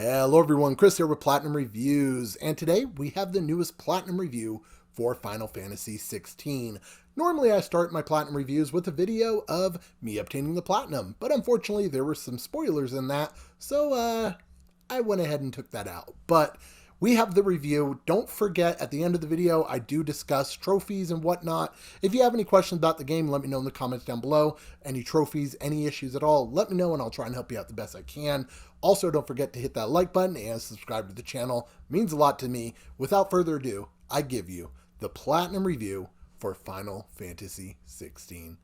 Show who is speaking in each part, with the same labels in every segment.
Speaker 1: Hello everyone, Chris here with Platinum Reviews, and today we have the newest Platinum review for Final Fantasy XVI. Normally I start my Platinum reviews with a video of me obtaining the Platinum, but unfortunately there were some spoilers in that, so I went ahead and took that out. But we have the review. Don't forget, at the end of the video, I do discuss trophies and whatnot. If you have any questions about the game, let me know in the comments down below. Any trophies, any issues at all, let me know and I'll try and help you out the best I can. Also, don't forget to hit that like button and subscribe to the channel. It means a lot to me. Without further ado, I give you the Platinum review for Final Fantasy XVI.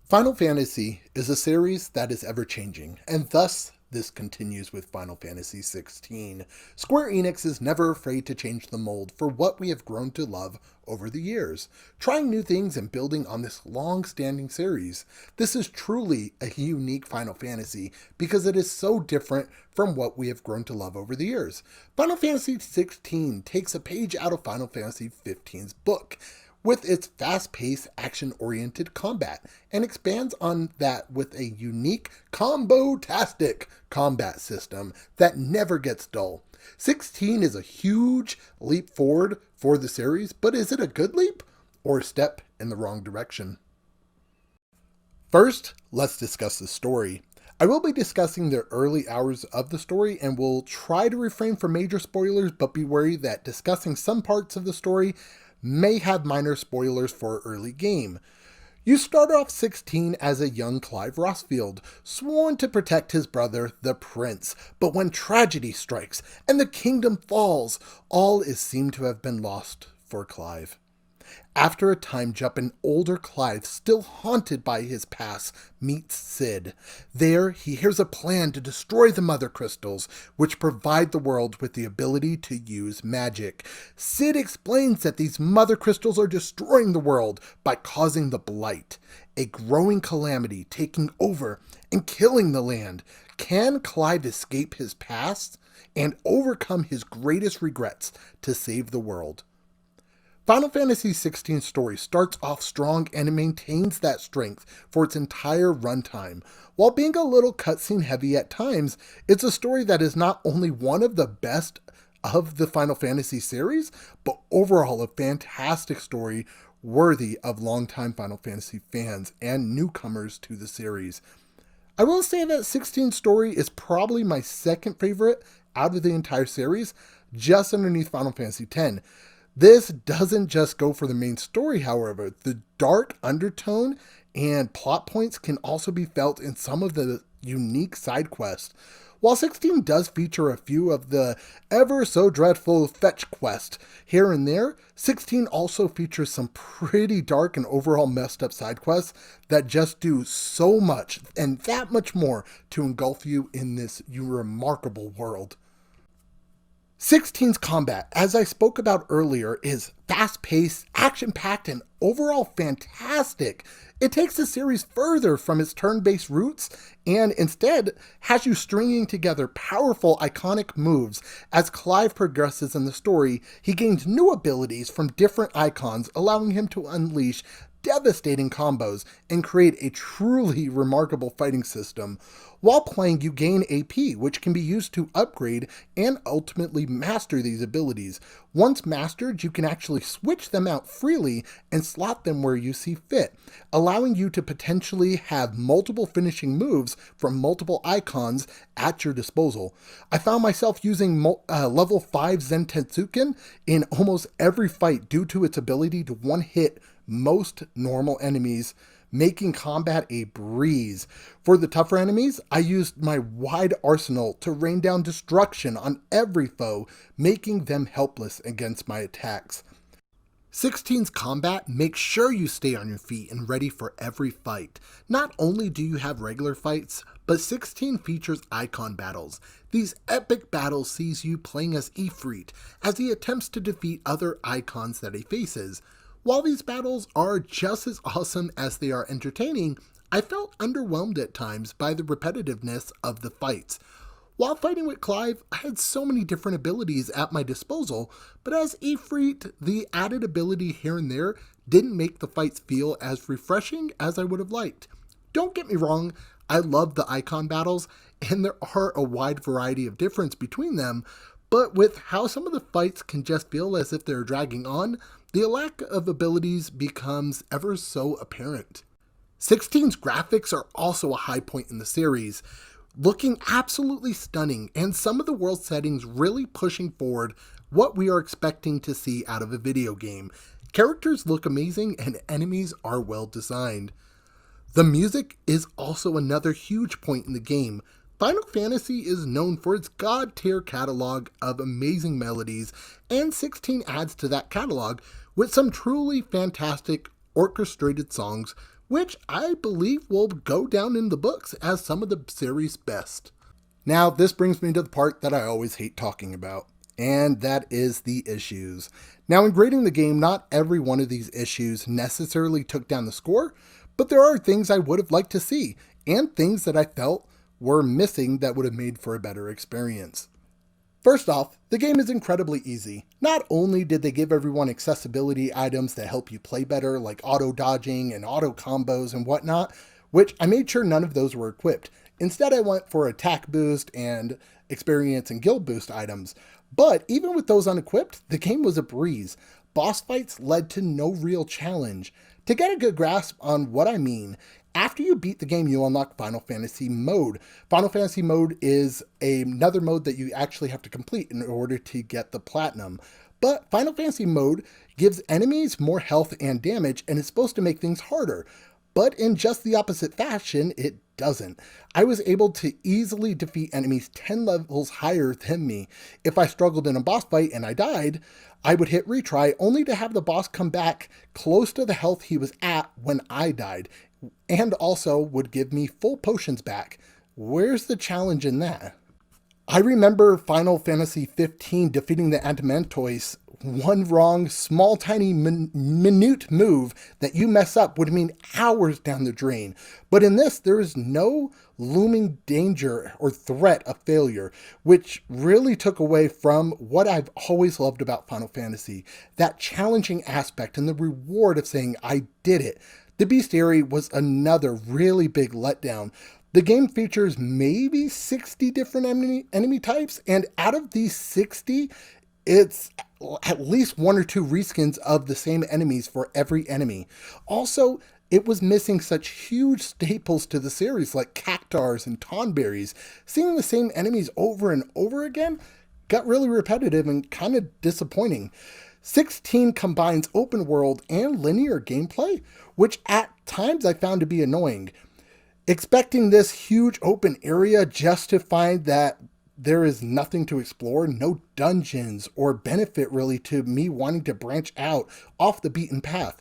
Speaker 1: Final Fantasy is a series that is ever-changing, and thus this continues with Final Fantasy XVI. Square Enix is never afraid to change the mold for what we have grown to love over the years, trying new things and building on this long-standing series. This is truly a unique Final Fantasy because it is so different from what we have grown to love over the years. Final Fantasy XVI takes a page out of Final Fantasy XV's book, with its fast-paced, action-oriented combat, and expands on that with a unique combo-tastic combat system that never gets dull. 16 is a huge leap forward for the series, but is it a good leap or a step in the wrong direction? First, let's discuss the story. I will be discussing the early hours of the story and will try to refrain from major spoilers, but be wary that discussing some parts of the story may have minor spoilers for early game. You start off 16 as a young Clive Rossfield, sworn to protect his brother, the Prince, but when tragedy strikes and the kingdom falls, all is seen to have been lost for Clive. After a time jump, an older Clive, still haunted by his past, meets Cid. There, he hears a plan to destroy the Mother Crystals, which provide the world with the ability to use magic. Cid explains that these Mother Crystals are destroying the world by causing the Blight, a growing calamity taking over and killing the land. Can Clive escape his past and overcome his greatest regrets to save the world? Final Fantasy XVI's story starts off strong and it maintains that strength for its entire runtime. While being a little cutscene heavy at times, it's a story that is not only one of the best of the Final Fantasy series, but overall a fantastic story worthy of longtime Final Fantasy fans and newcomers to the series. I will say that 16's story is probably my second favorite out of the entire series, just underneath Final Fantasy X. This doesn't just go for the main story, however. The dark undertone and plot points can also be felt in some of the unique side quests. While 16 does feature a few of the ever so dreadful fetch quests here and there, 16 also features some pretty dark and overall messed up side quests that just do so much and that much more to engulf you in this remarkable world. 16's combat, as I spoke about earlier, is fast-paced, action-packed, and overall fantastic. It takes the series further from its turn-based roots and instead has you stringing together powerful, iconic moves. As Clive progresses in the story, he gains new abilities from different icons, allowing him to unleash devastating combos and create a truly remarkable fighting system. While playing, you gain AP, which can be used to upgrade and ultimately master these abilities. Once mastered, you can actually switch them out freely and slot them where you see fit, allowing you to potentially have multiple finishing moves from multiple icons at your disposal. I found myself using level 5 Zen Tensouken in almost every fight due to its ability to one-hit most normal enemies, making combat a breeze. For the tougher enemies, I used my wide arsenal to rain down destruction on every foe, making them helpless against my attacks. 16's combat makes sure you stay on your feet and ready for every fight. Not only do you have regular fights, but 16 features icon battles. These epic battles sees you playing as Ifrit as he attempts to defeat other icons that he faces. While these battles are just as awesome as they are entertaining, I felt underwhelmed at times by the repetitiveness of the fights. While fighting with Clive, I had so many different abilities at my disposal, but as Ifrit, the added ability here and there didn't make the fights feel as refreshing as I would have liked. Don't get me wrong, I love the icon battles, and there are a wide variety of difference between them, but with how some of the fights can just feel as if they're dragging on, the lack of abilities becomes ever so apparent. 16's graphics are also a high point in the series, looking absolutely stunning, and some of the world settings really pushing forward what we are expecting to see out of a video game. Characters look amazing and enemies are well designed. The music is also another huge point in the game. Final Fantasy is known for its god-tier catalog of amazing melodies, and 16 adds to that catalog with some truly fantastic orchestrated songs, which I believe will go down in the books as some of the series' best. Now, this brings me to the part that I always hate talking about, and that is the issues. Now, in grading the game, not every one of these issues necessarily took down the score, but there are things I would have liked to see, and things that I felt were missing that would have made for a better experience. First off, the game is incredibly easy. Not only did they give everyone accessibility items that help you play better, like auto dodging and auto combos and whatnot, which I made sure none of those were equipped. Instead, I went for attack boost and experience and guild boost items. But even with those unequipped, the game was a breeze. Boss fights led to no real challenge. To get a good grasp on what I mean, after you beat the game, you unlock Final Fantasy Mode. Final Fantasy Mode is another mode that you actually have to complete in order to get the Platinum. But Final Fantasy Mode gives enemies more health and damage and is supposed to make things harder. But in just the opposite fashion, it doesn't. I was able to easily defeat enemies 10 levels higher than me. If I struggled in a boss fight and I died, I would hit retry only to have the boss come back close to the health he was at when I died, and also would give me full potions back. Where's the challenge in that? I remember Final Fantasy 15 defeating the Adamantoise. One wrong, small, tiny, minute move that you mess up would mean hours down the drain. But in this, there is no looming danger or threat of failure, which really took away from what I've always loved about Final Fantasy. That challenging aspect and the reward of saying, I did it. The bestiary was another really big letdown. The game features maybe 60 different enemy types, and out of these 60, it's at least one or two reskins of the same enemies for every enemy. Also, it was missing such huge staples to the series like cactars and tonberries. Seeing the same enemies over and over again got really repetitive and kind of disappointing. 16 combines open world and linear gameplay, which at times I found to be annoying. Expecting this huge open area just to find that there is nothing to explore, no dungeons or benefit really to me wanting to branch out off the beaten path.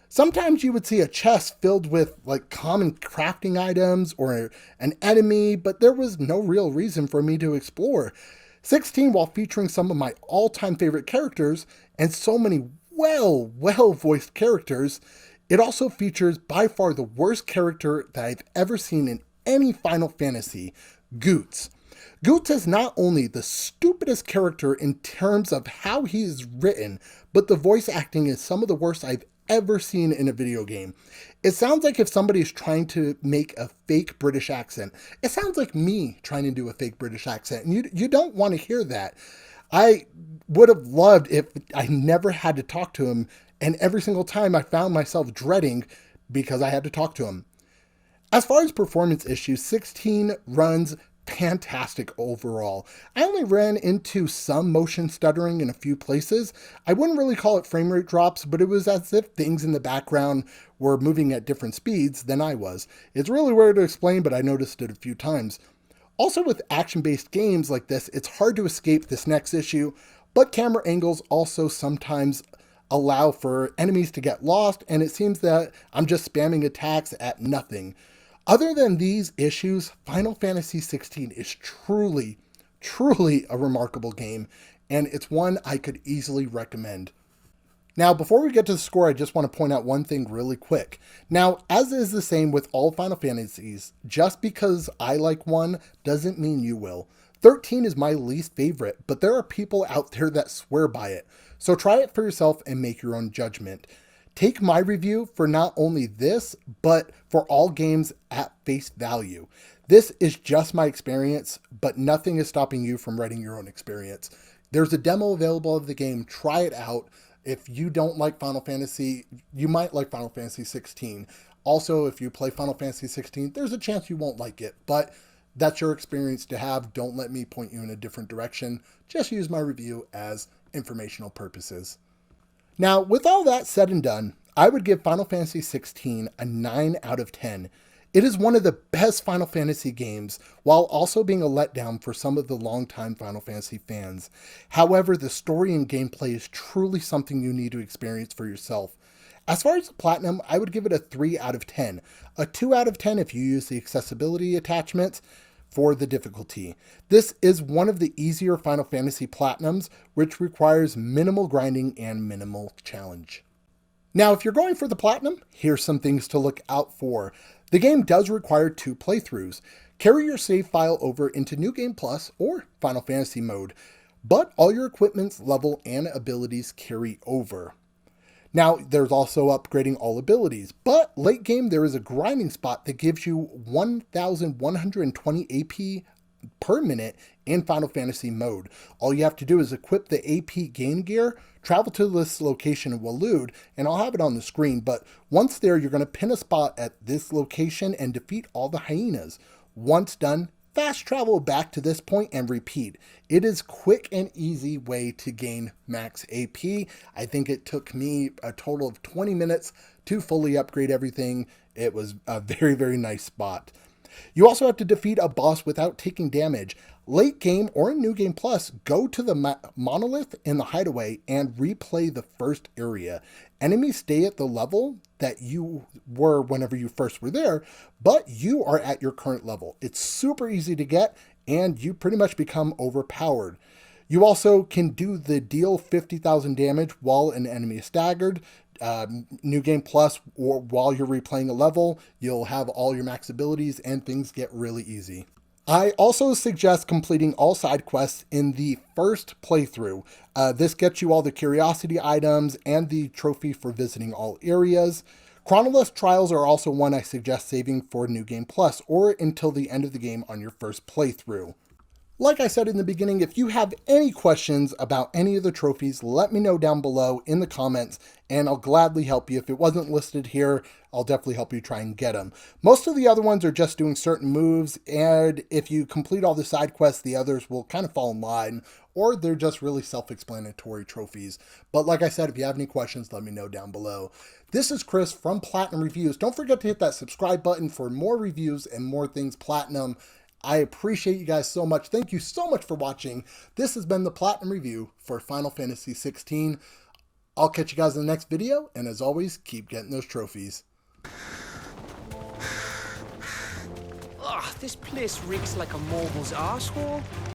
Speaker 1: Sometimes you would see a chest filled with like common crafting items or an enemy, but there was no real reason for me to explore. 16, while featuring some of my all-time favorite characters and so many well-voiced characters, it also features by far the worst character that I've ever seen in any Final Fantasy, Goots. Goots is not only the stupidest character in terms of how he is written, but the voice acting is some of the worst I've ever seen in a video game. It sounds like if somebody is trying to make a fake British accent. It sounds like me trying to do a fake British accent, and you don't want to hear that. I would have loved if I never had to talk to him, and every single time I found myself dreading because I had to talk to him. As far as performance issues, 16 runs fantastic overall. I only ran into some motion stuttering in a few places. I wouldn't really call it frame rate drops, but it was as if things in the background were moving at different speeds than I was. It's really weird to explain, but I noticed it a few times. Also, with action-based games like this, it's hard to escape this next issue, but camera angles also sometimes allow for enemies to get lost, and it seems that I'm just spamming attacks at nothing. Other than these issues, Final Fantasy XVI is truly a remarkable game, and it's one I could easily recommend. Now, before we get to the score, I just want to point out one thing really quick. Now, as is the same with all Final Fantasies, just because I like one doesn't mean you will. 13 is my least favorite, but there are people out there that swear by it. So try it for yourself and make your own judgment. Take my review for not only this, but for all games at face value. This is just my experience, but nothing is stopping you from writing your own experience. There's a demo available of the game. Try it out. If you don't like Final Fantasy, you might like Final Fantasy 16. Also, if you play Final Fantasy 16, there's a chance you won't like it, but that's your experience to have. Don't let me point you in a different direction. Just use my review as informational purposes. Now, with all that said and done, I would give Final Fantasy 16 a 9 out of 10. It is one of the best Final Fantasy games, while also being a letdown for some of the longtime Final Fantasy fans. However, the story and gameplay is truly something you need to experience for yourself. As far as the Platinum, I would give it a 3 out of 10. A 2 out of 10 if you use the accessibility attachments for the difficulty. This is one of the easier Final Fantasy Platinums, which requires minimal grinding and minimal challenge. Now, if you're going for the Platinum, here's some things to look out for. The game does require 2 playthroughs. Carry your save file over into New Game Plus or Final Fantasy mode, but all your equipment's level and abilities carry over. Now, there's also upgrading all abilities, but late game there is a grinding spot that gives you 1,120 AP per minute in Final Fantasy mode. All you have to do is equip the AP gain gear, travel to this location in Waloed, and I'll have it on the screen, but once there, you're going to pin a spot at this location and defeat all the hyenas. Once done, fast travel back to this point and repeat. It is quick and easy way to gain max AP. I think it took me a total of 20 minutes to fully upgrade everything. It was a very, very nice spot. You also have to defeat a boss without taking damage. Late game or in New Game Plus, go to the monolith in the hideaway and replay the first area. Enemies stay at the level that you were whenever you first were there, but you are at your current level. It's super easy to get, and you pretty much become overpowered. You also can do the deal 50,000 damage while an enemy is staggered. New Game Plus, or while you're replaying a level, you'll have all your max abilities and things get really easy. I also suggest completing all side quests in the first playthrough. This gets you all the curiosity items and the trophy for visiting all areas. Chronolist trials are also one I suggest saving for New Game Plus or until the end of the game on your first playthrough. Like I said in the beginning, if you have any questions about any of the trophies, let me know down below in the comments, and I'll gladly help you. If it wasn't listed here, I'll definitely help you try and get them. Most of the other ones are just doing certain moves, and if you complete all the side quests, the others will kind of fall in line, or they're just really self-explanatory trophies. But like I said, if you have any questions, let me know down below. This is Chris from Platinum Reviews. Don't forget to hit that subscribe button for more reviews and more things Platinum. I appreciate you guys so much. Thank you so much for watching. This has been the Platinum Review for Final Fantasy 16. I'll catch you guys in the next video, and as always, keep getting those trophies.
Speaker 2: Ugh, this place reeks like a moguls arsehole.